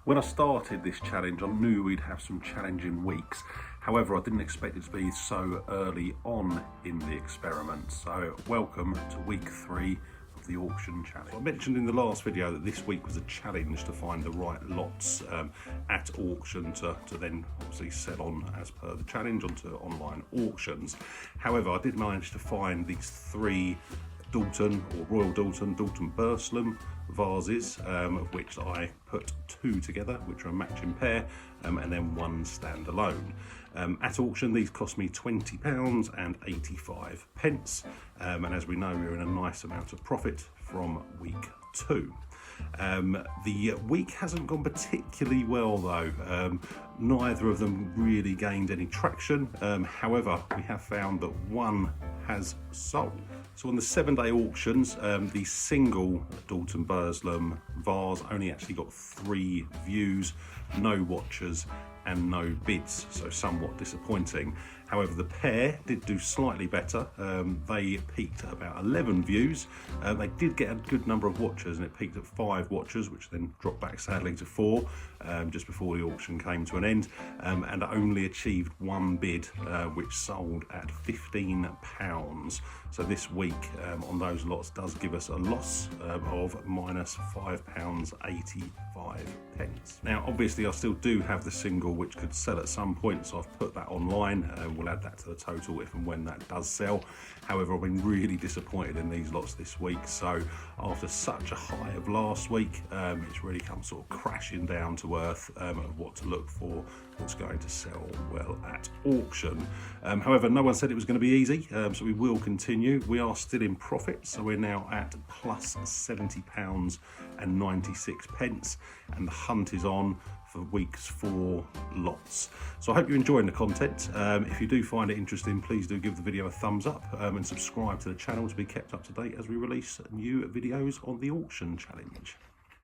When I started this challenge, I knew we'd have some challenging weeks. However, I didn't expect it to be so early on in the experiment. So welcome to week 3 of the auction challenge. I mentioned in the last video that this week was a challenge to find the right lots at auction to then obviously sell on as per the challenge onto online auctions. However, I did manage to find these 3 Dalton or Royal Dalton Burslem vases, of which I put 2 together, which are a matching pair, and then 1 standalone. At auction, these cost me £20.85, and as we know, we're in a nice amount of profit from week 2. The week hasn't gone particularly well though. Neither of them really gained any traction. However, we have found that one has sold. So on the 7-day auctions, the single Dalton Burslem vase only actually got 3 views, no watchers and no bids, so somewhat disappointing. However, the pair did do slightly better. They peaked at about 11 views. They did get a good number of watchers, and it peaked at 5 watchers, which then dropped back sadly to 4 just before the auction came to an end, and only achieved 1 bid, which sold at £15. So this week on those lots does give us a loss of minus £5.85. Now, obviously, I still do have the single which could sell at some point, so I've put that online. We'll add that to the total if and when that does sell. However, I've been really disappointed in these lots this week. So after such a high of last week, it's really come sort of crashing down to earth of what to look for that's going to sell well at auction. However, no one said it was going to be easy, so we will continue. We are still in profit, so we're now at plus £70.96, and the hunt is on for weeks 4 lots. So I hope you're enjoying the content. If you do find it interesting, please do give the video a thumbs up and subscribe to the channel to be kept up to date as we release new videos on the auction challenge.